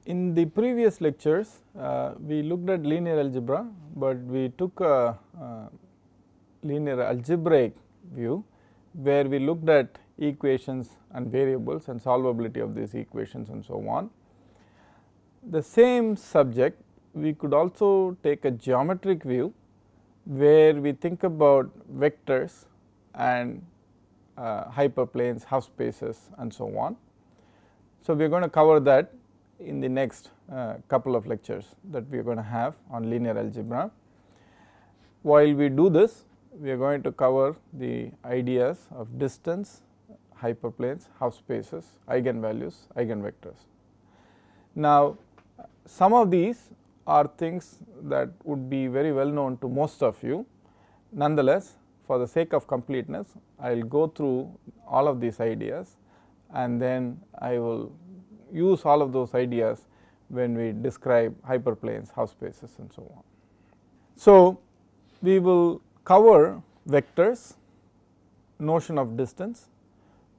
In the previous lectures, we looked at linear algebra, but we took a linear algebraic view where we looked at equations and variables and solvability of these equations and so on. The same subject we could also take a geometric view where we think about vectors and hyperplanes, halfspaces and so on. So, we are going to cover that in the next couple of lectures that we are going to have on linear algebra. While we do this, we are going to cover the ideas of distance, hyperplanes, halfspaces, eigenvalues, eigenvectors. Now, some of these are things that would be very well known to most of you. Nonetheless, for the sake of completeness, I will go through all of these ideas and then I will use all of those ideas when we describe hyperplanes, halfspaces and so on. So, we will cover vectors, notion of distance,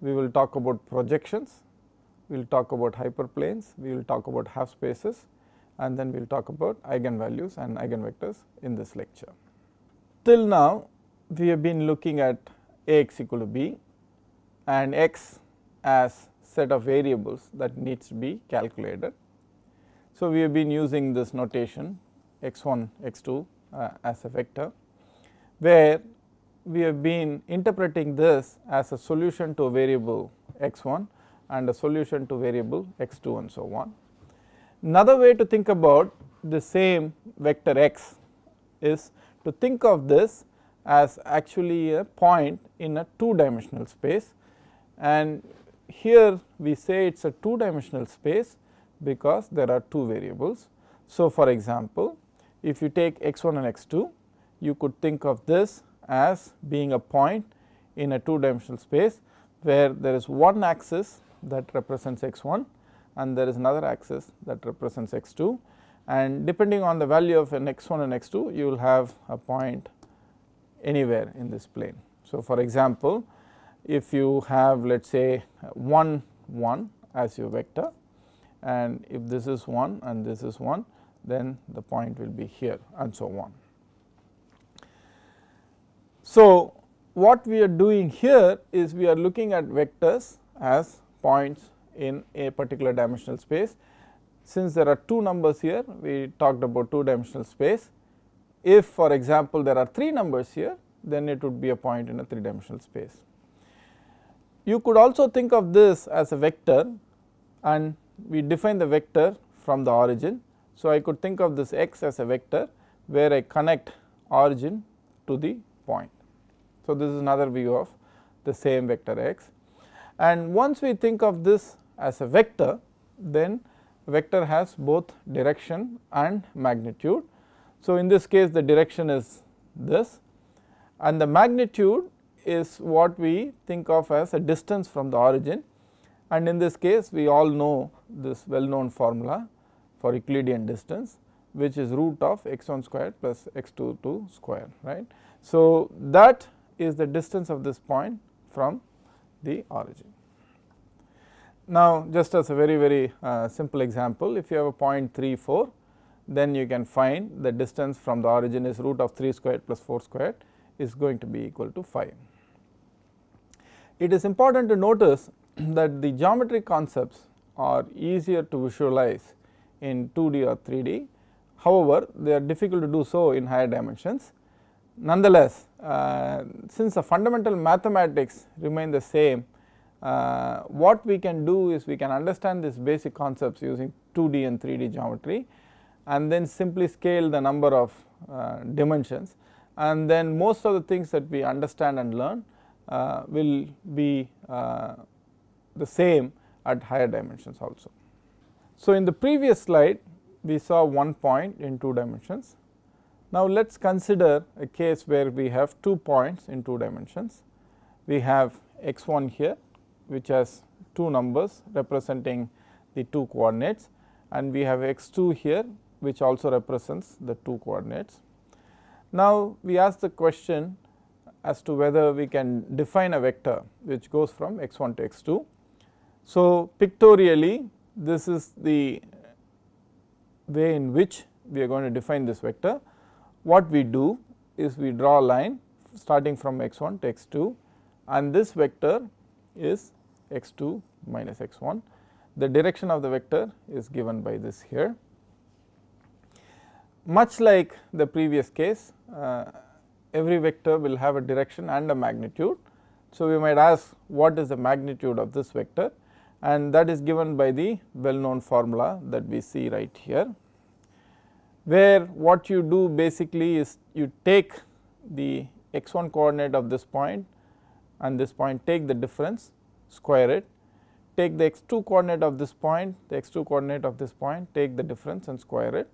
we will talk about projections, we will talk about hyperplanes, we will talk about halfspaces and then we will talk about eigenvalues and eigenvectors in this lecture. Till now, we have been looking at Ax equal to b and x as set of variables that needs to be calculated. So, we have been using this notation x1, x2 as a vector, where we have been interpreting this as a solution to a variable x1 and a solution to variable x2 and so on. Another way to think about the same vector x is to think of this as actually a point in a two dimensional space, and here we say it is a two dimensional space because there are two variables. So, for example, if you take x1 and x2, you could think of this as being a point in a two dimensional space where there is one axis that represents x1 and there is another axis that represents x2, and depending on the value of an x1 and x2 you will have a point anywhere in this plane. So, for example, if you have let us say 1 1 as your vector and if this is 1 and this is 1, then the point will be here and so on. So, what we are doing here is we are looking at vectors as points in a particular dimensional space. Since there are two numbers here, we talked about two dimensional space. If for example, there are three numbers here, then it would be a point in a three dimensional space. You could also think of this as a vector and we define the vector from the origin. So, I could think of this x as a vector where I connect origin to the point. So, this is another view of the same vector x, and once we think of this as a vector, then vector has both direction and magnitude. So, in this case the direction is this and the magnitude is what we think of as a distance from the origin, and in this case we all know this well known formula for Euclidean distance, which is root of x1 squared plus x22 square, right. So, that is the distance of this point from the origin. Now, just as a very simple example, if you have a point 3 4, then you can find the distance from the origin is root of 3 squared plus 4 squared is going to be equal to 5. It is important to notice that the geometric concepts are easier to visualize in 2D or 3D. However, they are difficult to do so in higher dimensions. Nonetheless, since the fundamental mathematics remain the same, what we can do is we can understand these basic concepts using 2D and 3D geometry and then simply scale the number of dimensions, and then most of the things that we understand and learn will be the same at higher dimensions also. So, in the previous slide we saw one point in two dimensions. Now, let us consider a case where we have 2 points in 2 dimensions. We have x1 here, which has 2 numbers representing the 2 coordinates, and we have x2 here, which also represents the 2 coordinates. Now, we ask the question as to whether we can define a vector which goes from x1 to x2. So, pictorially this is the way in which we are going to define this vector. What we do is we draw a line starting from x1 to x2, and this vector is x2 minus x1. The direction of the vector is given by this here. Much like the previous case, every vector will have a direction and a magnitude. So, we might ask what is the magnitude of this vector, and that is given by the well known formula that we see right here, where what you do basically is you take the x1 coordinate of this point and this point, take the difference, square it, take the x2 coordinate of this point, the x2 coordinate of this point, take the difference and square it,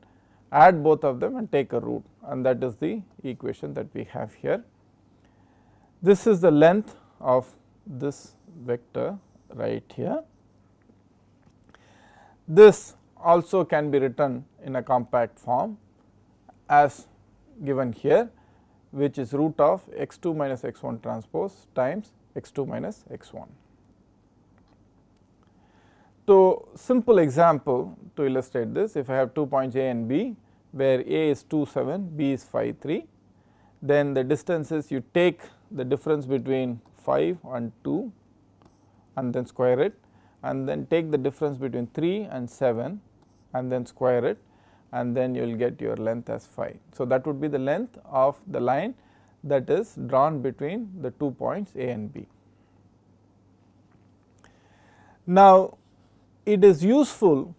add both of them and take a root, and that is the equation that we have here. This is the length of this vector right here. This also can be written in a compact form as given here, which is root of x2 minus x1 transpose times x2 minus x1. So, simple example to illustrate this, if I have 2 points A and B, where A is 2 7, B is 5 3, then the distance is you take the difference between 5 and 2 and then square it, and then take the difference between 3 and 7 and then square it, and then you will get your length as 5. So, that would be the length of the line that is drawn between the 2 points A and B. Now, it is useful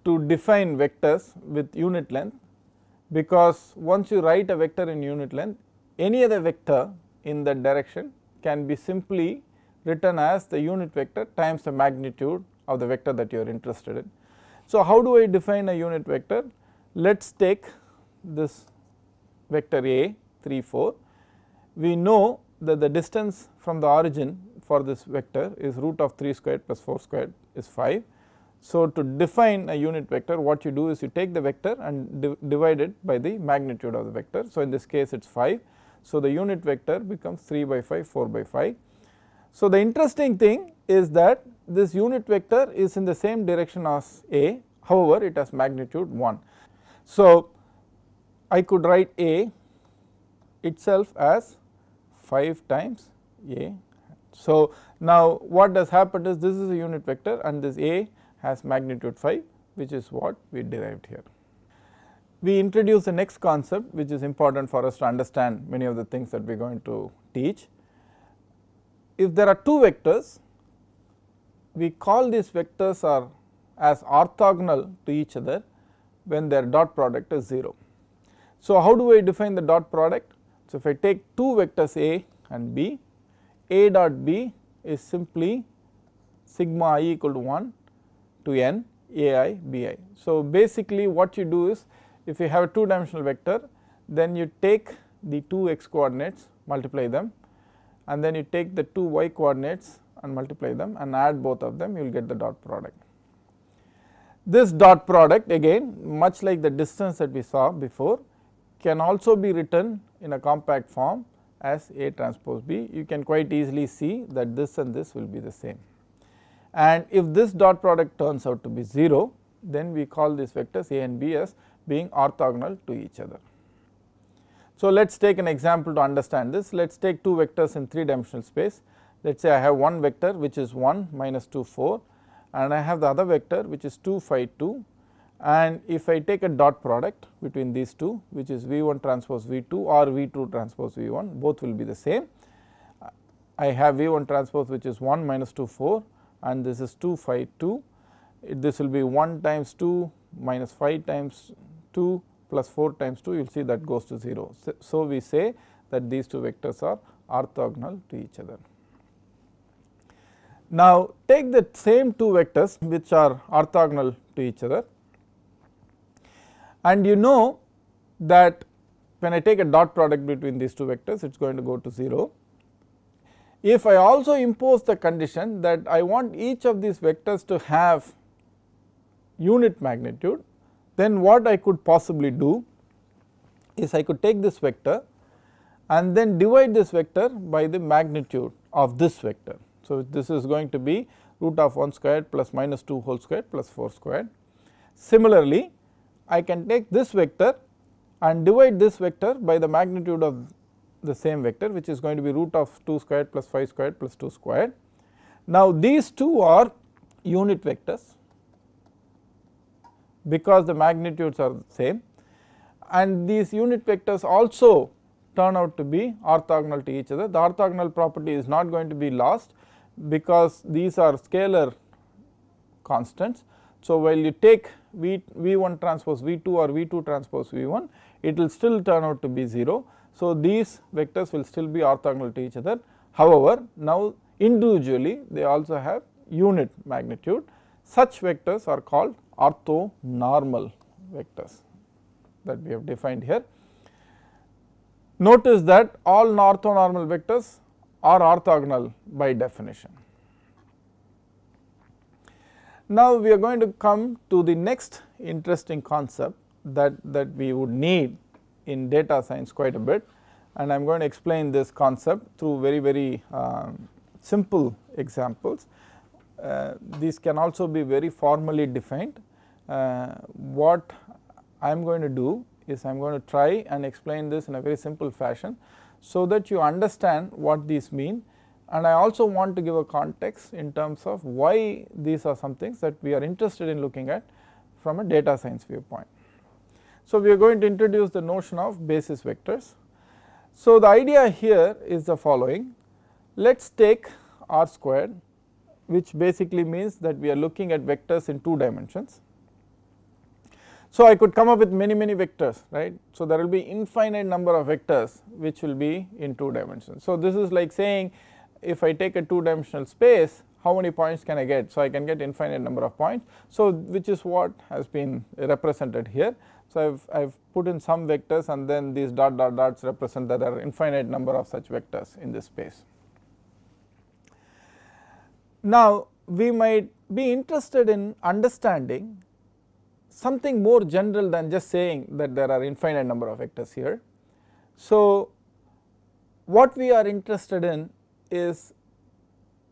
to define vectors with unit length, because once you write a vector in unit length, any other vector in that direction can be simply written as the unit vector times the magnitude of the vector that you are interested in. So, how do I define a unit vector? Let us take this vector A 3 4. We know that the distance from the origin for this vector is root of 3 squared plus 4 squared is 5. So, to define a unit vector, what you do is you take the vector and divide it by the magnitude of the vector. So, in this case it is 5. So, the unit vector becomes 3 by 5, 4 by 5. So, the interesting thing is that this unit vector is in the same direction as A, however, it has magnitude 1. So, I could write A itself as 5 times A. So, now what has happened is this is a unit vector and this A has magnitude 5, which is what we derived here. We introduce the next concept, which is important for us to understand many of the things that we are going to teach. If there are two vectors, we call these vectors are as orthogonal to each other when their dot product is 0. So, how do I define the dot product? So, if I take two vectors A and B, A dot B is simply sigma I equal to 1 to n ai bi. So, basically what you do is, if you have a 2 dimensional vector, then you take the 2 x coordinates, multiply them, and then you take the 2 y coordinates and multiply them and add both of them, you will get the dot product. This dot product, again much like the distance that we saw before, can also be written in a compact form as A transpose B. You can quite easily see that this and this will be the same. And if this dot product turns out to be 0, then we call these vectors A and B as being orthogonal to each other. So, let us take an example to understand this. Let us take two vectors in 3 dimensional space. Let us say I have one vector which is 1 minus 2 4, and I have the other vector which is 2 5 2, and if I take a dot product between these two, which is V1 transpose V2 or V2 transpose V1, both will be the same. I have V1 transpose which is 1 minus 2 4, and this is 2 5 2. This will be 1 times 2 minus 5 times 2 plus 4 times 2, you will see that goes to 0. So, we say that these two vectors are orthogonal to each other. Now, take the same two vectors which are orthogonal to each other, and you know that when I take a dot product between these two vectors, it is going to go to 0. If I also impose the condition that I want each of these vectors to have unit magnitude, then what I could possibly do is I could take this vector and then divide this vector by the magnitude of this vector. So, this is going to be root of 1 squared plus minus 2 whole squared plus 4 squared. Similarly, I can take this vector and divide this vector by the magnitude of the same vector, which is going to be root of 2 squared plus 5 squared plus 2 squared. Now these two are unit vectors because the magnitudes are the same, and these unit vectors also turn out to be orthogonal to each other. The orthogonal property is not going to be lost because these are scalar constants. So while you take V1 transpose V2 or V2 transpose V1, it will still turn out to be 0. So these vectors will still be orthogonal to each other. However, now individually they also have unit magnitude. Such vectors are called orthonormal vectors that we have defined here. Notice that all orthonormal vectors are orthogonal by definition. Now we are going to come to the next interesting concept that we would need in data science quite a bit, and I am going to explain this concept through very simple examples. These can also be very formally defined. What I am going to do is I am going to try and explain this in a very simple fashion so that you understand what these mean, and I also want to give a context in terms of why these are some things that we are interested in looking at from a data science viewpoint. So we are going to introduce the notion of basis vectors. So the idea here is the following: let us take R squared, which basically means that we are looking at vectors in 2 dimensions. So I could come up with many vectors, right. So there will be infinite number of vectors which will be in 2 dimensions. So this is like saying, if I take a 2-dimensional space, how many points can I get? So I can get infinite number of points. So which is what has been represented here. So I have put in some vectors, and then these dots represent that there are infinite number of such vectors in this space. Now we might be interested in understanding something more general than just saying that there are infinite number of vectors here. So what we are interested in is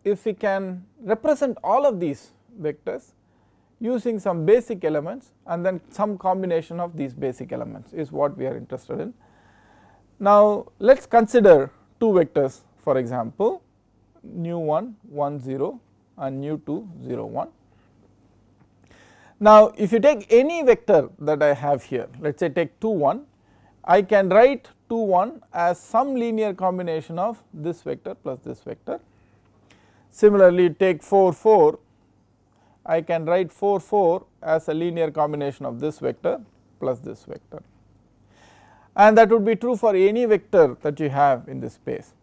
if we can represent all of these vectors using some basic elements, and then some combination of these basic elements is what we are interested in. Now let us consider 2 vectors, for example nu1 1 0 and nu2 0 1. Now if you take any vector that I have here, let us say take 2 1, I can write 2 1 as some linear combination of this vector plus this vector. Similarly take 4 4, I can write 4 4 as a linear combination of this vector plus this vector, and that would be true for any vector that you have in this space.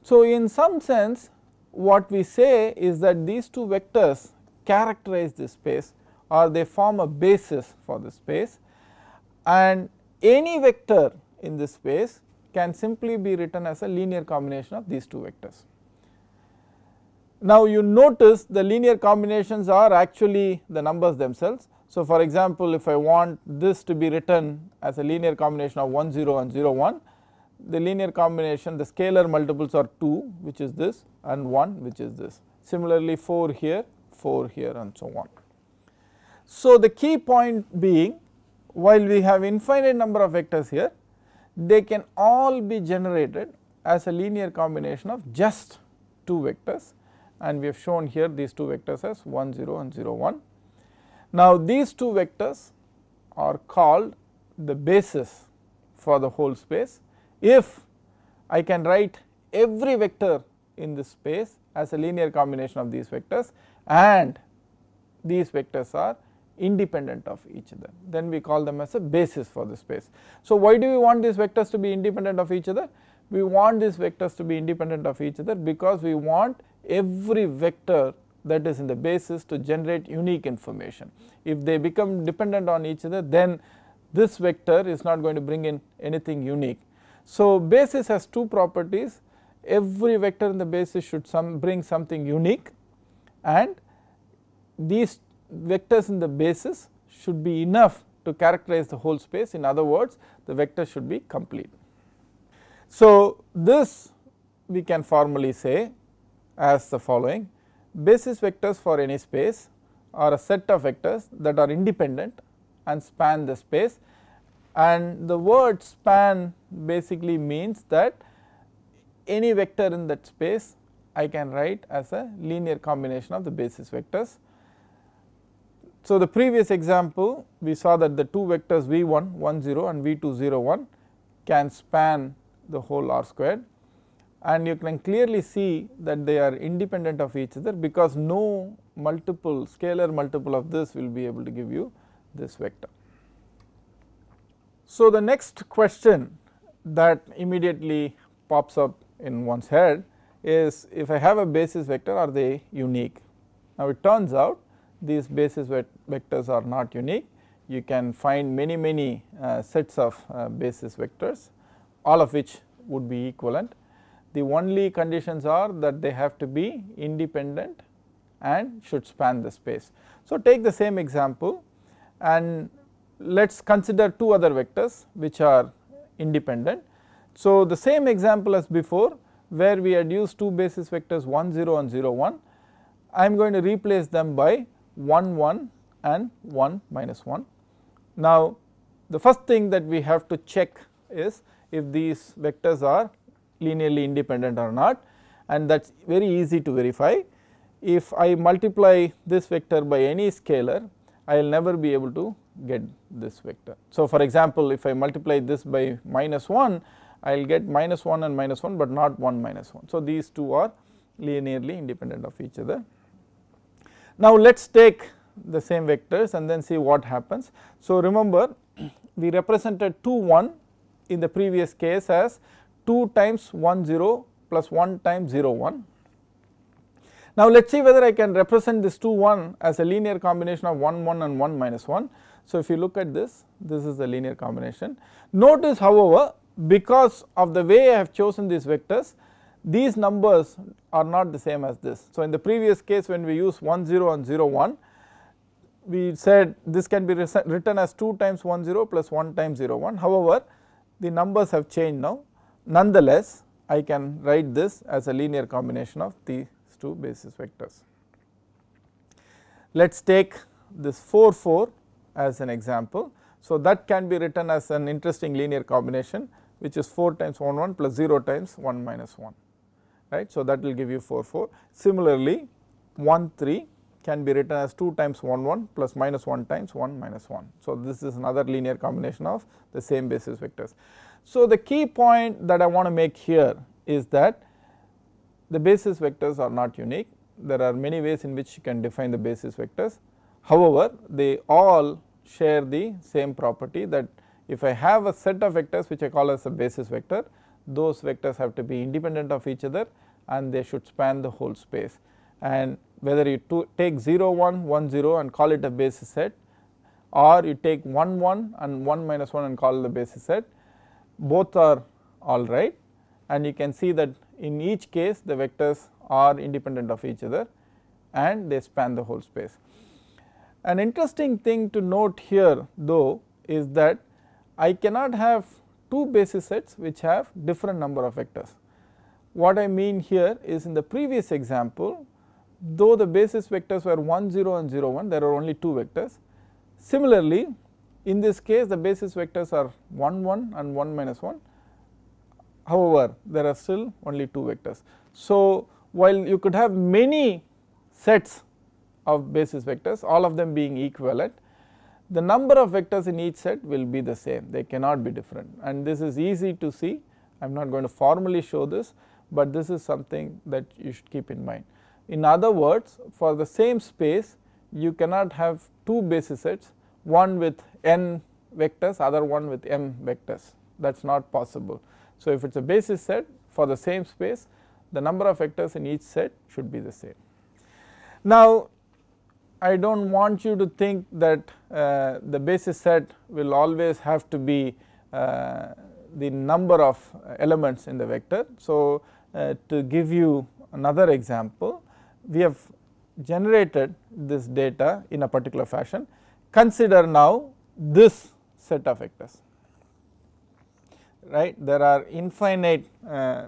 So in some sense what we say is that these 2 vectors characterize this space, or they form a basis for the space, and any vector in this space can simply be written as a linear combination of these 2 vectors. Now you notice the linear combinations are actually the numbers themselves. So for example, if I want this to be written as a linear combination of 1 0 and 0 1, the linear combination, the scalar multiples are 2, which is this, and 1, which is this. Similarly 4 here and so on. So the key point being, while we have infinite number of vectors here, they can all be generated as a linear combination of just 2 vectors, and we have shown here these 2 vectors as 1 0 and 0 1. Now these 2 vectors are called the basis for the whole space if I can write every vector in this space as a linear combination of these vectors, and these vectors are independent of each other, then we call them as a basis for the space. So why do we want these vectors to be independent of each other? We want these vectors to be independent of each other because we want every vector that is in the basis to generate unique information. If they become dependent on each other, then this vector is not going to bring in anything unique. So basis has 2 properties: every vector in the basis should bring something unique, and these vectors in the basis should be enough to characterize the whole space. In other words, the vector should be complete. So this we can formally say as the following: basis vectors for any space are a set of vectors that are independent and span the space, and the word span basically means that any vector in that space I can write as a linear combination of the basis vectors. So, the previous example we saw that the two vectors v1 1 0 and v2 0 1 can span the whole R squared, and you can clearly see that they are independent of each other because no multiple scalar multiple of this will be able to give you this vector. So, the next question that immediately pops up in one's head is, if I have a basis vector, are they unique? Now, it turns out these basis vectors are not unique. You can find many sets of basis vectors, all of which would be equivalent. The only conditions are that they have to be independent and should span the space. So, take the same example and let us consider two other vectors which are independent. So, the same example as before, where we had used two basis vectors 1 0 and 0 1, I am going to replace them by 1 1 and 1 minus 1. Now, the first thing that we have to check is if these vectors are linearly independent or not, and that is very easy to verify. If I multiply this vector by any scalar, I will never be able to get this vector. So, for example, if I multiply this by minus 1, I will get minus 1 and minus 1, but not 1 minus 1. So, these two are linearly independent of each other. Now, let us take the same vectors and then see what happens. So, remember we represented 2 1 in the previous case as 2 times 1 0 plus 1 times 0 1. Now, let us see whether I can represent this 2 1 as a linear combination of 1 1 and 1 minus 1. So, if you look at this, this is the linear combination. Notice, however, because of the way I have chosen these vectors, these numbers are not the same as this. So, in the previous case when we use 1 0 and 0 1, we said this can be written as 2 times 1 0 plus 1 times 0 1. However, the numbers have changed now. Nonetheless, I can write this as a linear combination of these two basis vectors. Let us take this 4 4 as an example. So, that can be written as an interesting linear combination, which is 4 times 1 1 plus 0 times 1 minus 1, right. So, that will give you 4 4. Similarly, 1 3 can be written as 2 times 1 1 plus minus 1 times 1 minus 1. So, this is another linear combination of the same basis vectors. So, the key point that I want to make here is that the basis vectors are not unique. There are many ways in which you can define the basis vectors. However, they all share the same property, that if I have a set of vectors which I call as a basis vector, those vectors have to be independent of each other and they should span the whole space. And whether you take 0 1 1 0 and call it a basis set, or you take 1 1 and 1 minus 1 and call it the basis set, both are all right, and you can see that in each case the vectors are independent of each other and they span the whole space. An interesting thing to note here though is that I cannot have two basis sets which have different number of vectors. What I mean here is, in the previous example, though the basis vectors were 1 0 and 0 1, there are only two vectors. Similarly, in this case the basis vectors are 1 1 and 1 minus 1. However, there are still only two vectors. So, while you could have many sets of basis vectors, all of them being equivalent, the number of vectors in each set will be the same, they cannot be different, and this is easy to see. I am not going to formally show this, but this is something that you should keep in mind. In other words, for the same space you cannot have two basis sets, one with n vectors, other one with m vectors, that is not possible. So, if it is a basis set for the same space, the number of vectors in each set should be the same. Now, I do not want you to think that the basis set will always have to be the number of elements in the vector. So, to give you another example, we have generated this data in a particular fashion. Consider now this set of vectors, right. There are infinite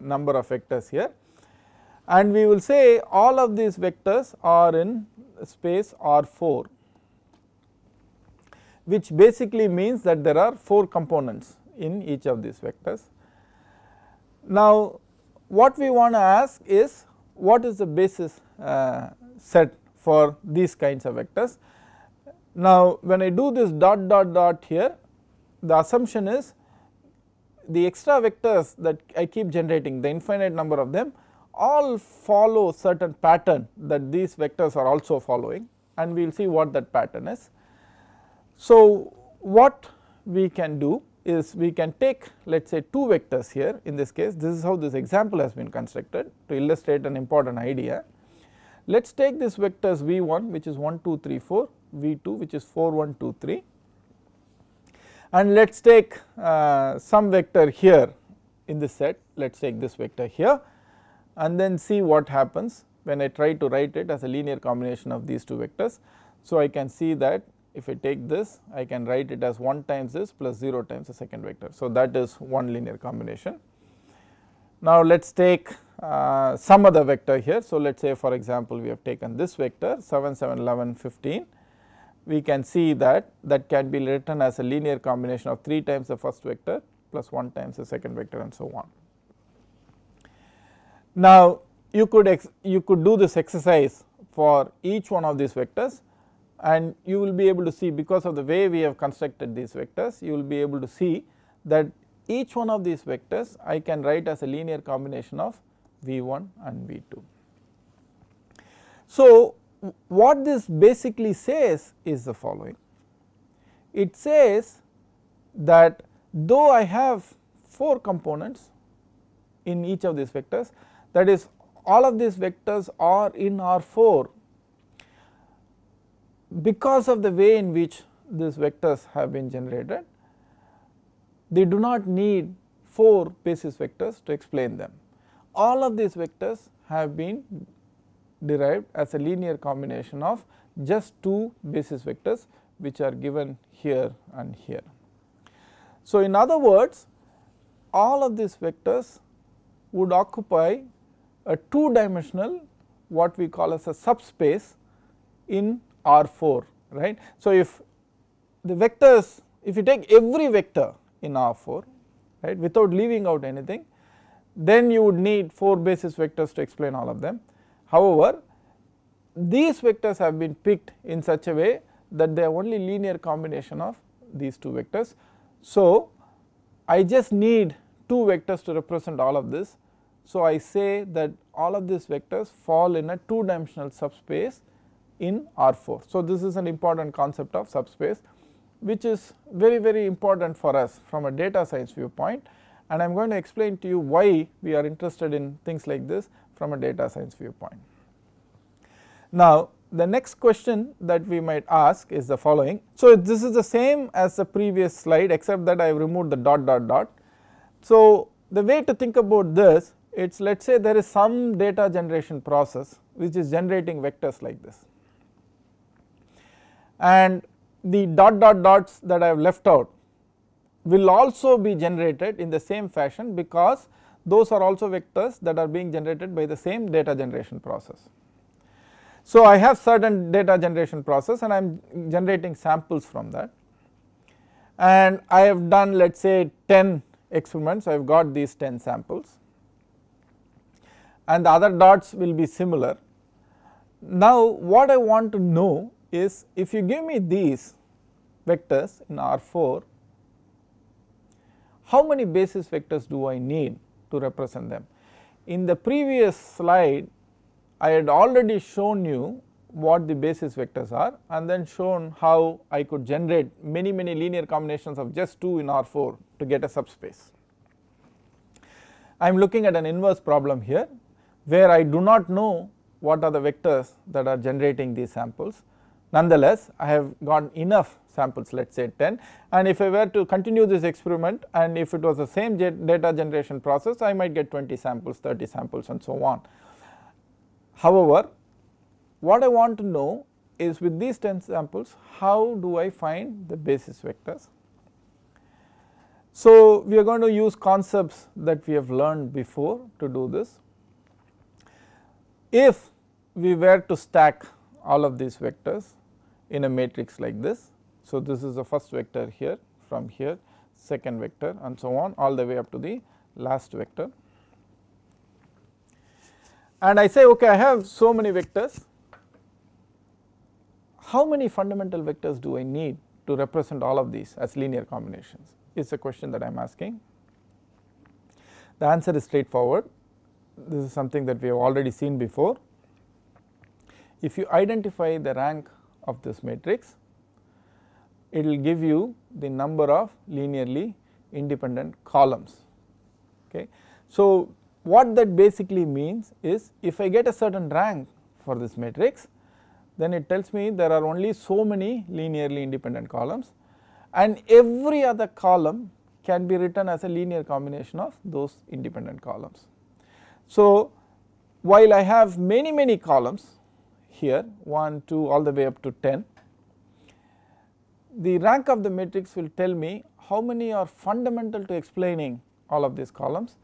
number of vectors here, and we will say all of these vectors are in space R4. which basically means that there are 4 components in each of these vectors. Now, what we want to ask is what is the basis set for these kinds of vectors. Now, when I do this dot dot dot here, the assumption is the extra vectors that I keep generating, the infinite number of them, all follow certain pattern that these vectors are also following, and we will see what that pattern is. So, what we can do is we can take, let us say, 2 vectors here. In this case, this is how this example has been constructed to illustrate an important idea. Let us take this vectors v1 which is 1 2 3 4, v2 which is 4 1 2 3, and let us take some vector here in this set. Let us take this vector here and then see what happens when I try to write it as a linear combination of these 2 vectors. So, I can see that if I take this, I can write it as 1 times this plus 0 times the second vector. So, that is one linear combination. Now, let us take some other vector here. So, let us say for example, we have taken this vector 7 7 11 15. We can see that that can be written as a linear combination of 3 times the first vector plus 1 times the second vector and so on. Now, you could do this exercise for each one of these vectors, and you will be able to see, because of the way we have constructed these vectors, you will be able to see that each one of these vectors I can write as a linear combination of v1 and v2. So, what this basically says is the following. It says that though I have 4 components in each of these vectors, that is, all of these vectors are in R4, because of the way in which these vectors have been generated, they do not need 4 basis vectors to explain them. All of these vectors have been derived as a linear combination of just 2 basis vectors, which are given here and here. So, in other words, all of these vectors would occupy a 2-dimensional, what we call as a subspace in R4, right. So, if the vectors, if you take every vector in R4, right, without leaving out anything, then you would need 4 basis vectors to explain all of them. However, these vectors have been picked in such a way that they are only linear combination of these 2 vectors. So, I just need 2 vectors to represent all of this. So, I say that all of these vectors fall in a 2-dimensional subspace in R4. So, this is an important concept of subspace, which is very important for us from a data science viewpoint, and I am going to explain to you why we are interested in things like this from a data science viewpoint. Now, the next question that we might ask is the following. So, this is the same as the previous slide, except that I have removed the dot dot dot. So, the way to think about this, it's, let us say there is some data generation process which is generating vectors like this, and the dot dot dots that I have left out will also be generated in the same fashion, because those are also vectors that are being generated by the same data generation process. So, I have certain data generation process and I am generating samples from that, and I have done, let us say, 10 experiments. I have got these 10 samples, and the other dots will be similar. Now, what I want to know is, if you give me these vectors in R4, how many basis vectors do I need to represent them? In the previous slide, I had already shown you what the basis vectors are, and then shown how I could generate many linear combinations of just 2 in R4 to get a subspace. I am looking at an inverse problem here, where I do not know what are the vectors that are generating these samples. Nonetheless, I have got enough samples, let us say 10, and if I were to continue this experiment, and if it was the same data generation process, I might get 20 samples, 30 samples and so on. However, what I want to know is, with these 10 samples, how do I find the basis vectors? So, we are going to use concepts that we have learned before to do this. If we were to stack all of these vectors in a matrix like this, So, this is the first vector here, from here, second vector and so on, all the way up to the last vector. And I say, okay, I have so many vectors, how many fundamental vectors do I need to represent all of these as linear combinations is a question that I am asking. The answer is straightforward. This is something that we have already seen before. If you identify the rank of this matrix, it will give you the number of linearly independent columns. Okay. So, what that basically means is, if I get a certain rank for this matrix, then it tells me there are only so many linearly independent columns, and every other column can be written as a linear combination of those independent columns. So, while I have many columns here, 1, 2 all the way up to 10, the rank of the matrix will tell me how many are fundamental to explaining all of these columns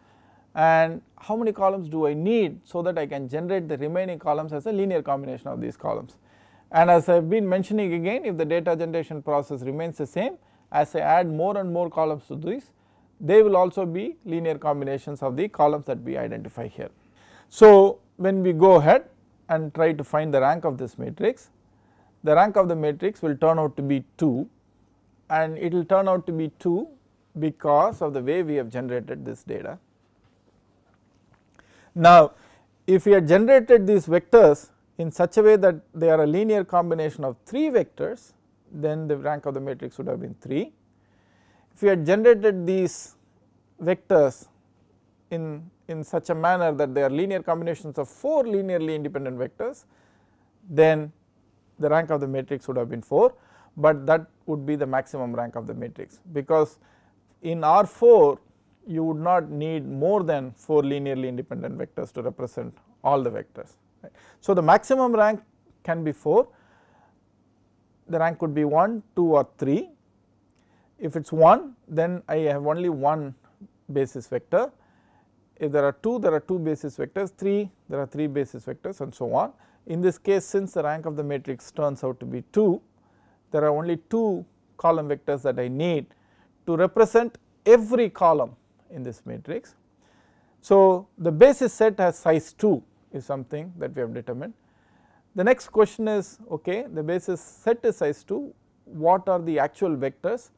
and how many columns do I need so that I can generate the remaining columns as a linear combination of these columns. And as I have been mentioning again, if the data generation process remains the same, as I add more and more columns to these, they will also be linear combinations of the columns that we identify here. So, when we go ahead and try to find the rank of this matrix, the rank of the matrix will turn out to be 2, and it will turn out to be 2 because of the way we have generated this data. Now, if we had generated these vectors in such a way that they are a linear combination of 3 vectors, then the rank of the matrix would have been 3. If we had generated these vectors in such a manner that they are linear combinations of 4 linearly independent vectors, then the rank of the matrix would have been 4, but that would be the maximum rank of the matrix, because in R4 you would not need more than 4 linearly independent vectors to represent all the vectors. Right. So, the maximum rank can be 4, the rank could be 1, 2 or 3. If it is 1, then I have only one basis vector. If there are 2, there are 2 basis vectors, 3, there are 3 basis vectors and so on. In this case, since the rank of the matrix turns out to be 2, there are only 2 column vectors that I need to represent every column in this matrix. So, the basis set has size 2 is something that we have determined. The next question is, okay, the basis set is size 2, what are the actual vectors?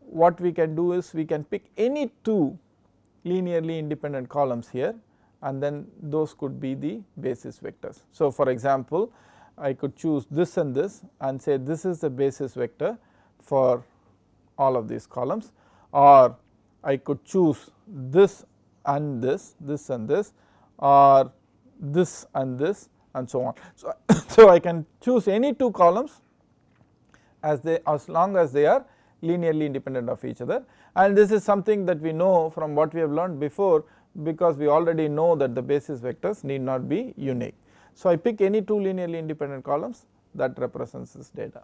What we can do is we can pick any 2 linearly independent columns here, and then those could be the basis vectors. So, for example, I could choose this and say this is the basis vector for all of these columns, or I could choose this and this and this, or this and so on. So, I can choose any 2 columns as long as they are linearly independent of each other, and this is something that we know from what we have learned before, because we already know that the basis vectors need not be unique. So, I pick any 2 linearly independent columns that represents this data.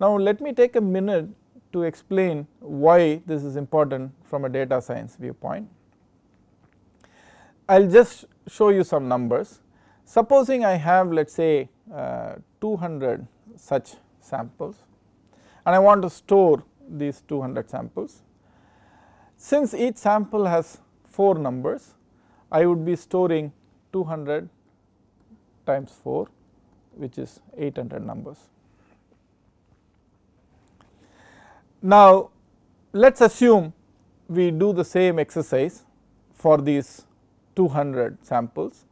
Now, let me take a minute to explain why this is important from a data science viewpoint. I will just show you some numbers. Supposing I have, let us say 200 such samples, and I want to store these 200 samples. Since each sample has 4 numbers, I would be storing 200 times 4, which is 800 numbers. Now, let us assume we do the same exercise for these 200 samples,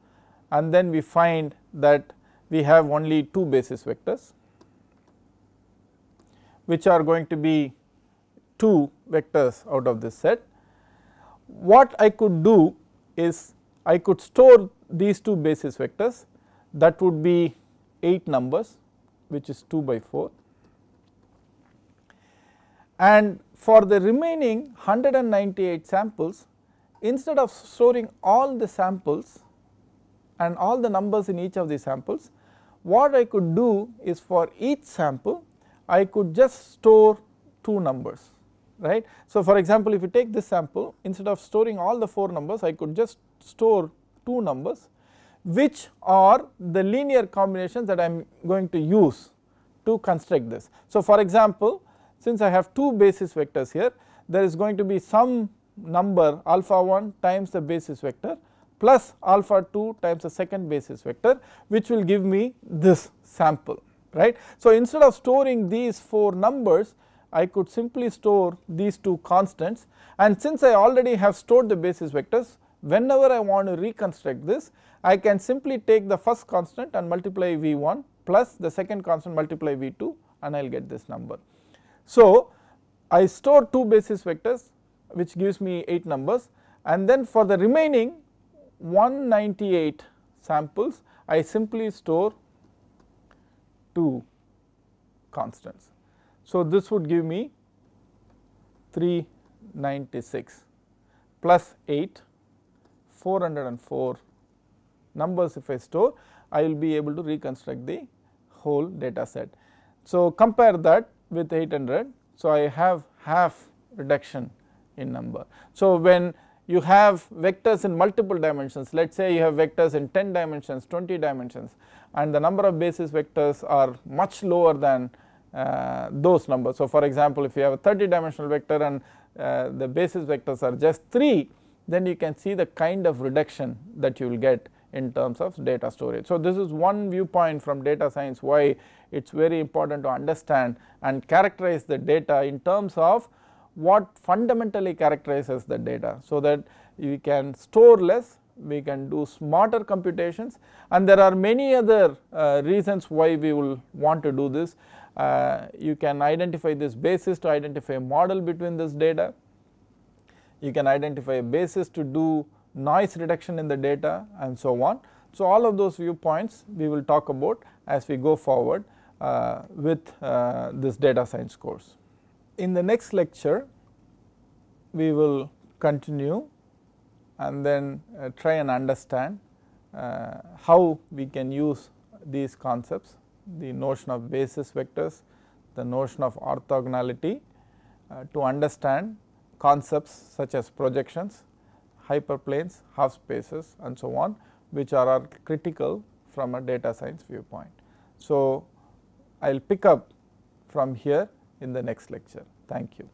and then we find that we have only 2 basis vectors, which are going to be 2 vectors out of this set. What I could do is I could store these 2 basis vectors, that would be 8 numbers, which is 2 by 4, and for the remaining 198 samples, instead of storing all the samples and all the numbers in each of these samples, what I could do is for each sample I could just store 2 numbers, right. So, for example, if you take this sample, instead of storing all the 4 numbers, I could just store 2 numbers, which are the linear combinations that I am going to use to construct this. So, for example, since I have two basis vectors here, there is going to be some number alpha 1 times the basis vector plus alpha 2 times the second basis vector, which will give me this sample, right. So, instead of storing these 4 numbers, I could simply store these 2 constants, and since I already have stored the basis vectors, whenever I want to reconstruct this, I can simply take the first constant and multiply V1 plus the second constant multiply V2 and I will get this number. So, I store 2 basis vectors which gives me 8 numbers, and then for the remaining 198 samples I simply store 2 constants. So, this would give me 396 plus 8, 404 numbers. If I store, I will be able to reconstruct the whole data set. So, compare that with 800. So, I have half reduction in number. So, when you have vectors in multiple dimensions, let us say you have vectors in 10 dimensions, 20 dimensions, and the number of basis vectors are much lower than those numbers. So, for example, if you have a 30 dimensional vector and the basis vectors are just 3, then you can see the kind of reduction that you will get in terms of data storage. So, this is one viewpoint from data science why it is very important to understand and characterize the data in terms of what fundamentally characterizes the data, so that we can store less, we can do smarter computations, and there are many other reasons why we will want to do this. You can identify this basis to identify a model between this data, you can identify a basis to do noise reduction in the data and so on. So, all of those viewpoints we will talk about as we go forward with this data science course. In the next lecture, we will continue and then try and understand how we can use these concepts, the notion of basis vectors, the notion of orthogonality, to understand concepts such as projections, hyperplanes, half spaces and so on, which are critical from a data science viewpoint. So, I will pick up from here in the next lecture. Thank you.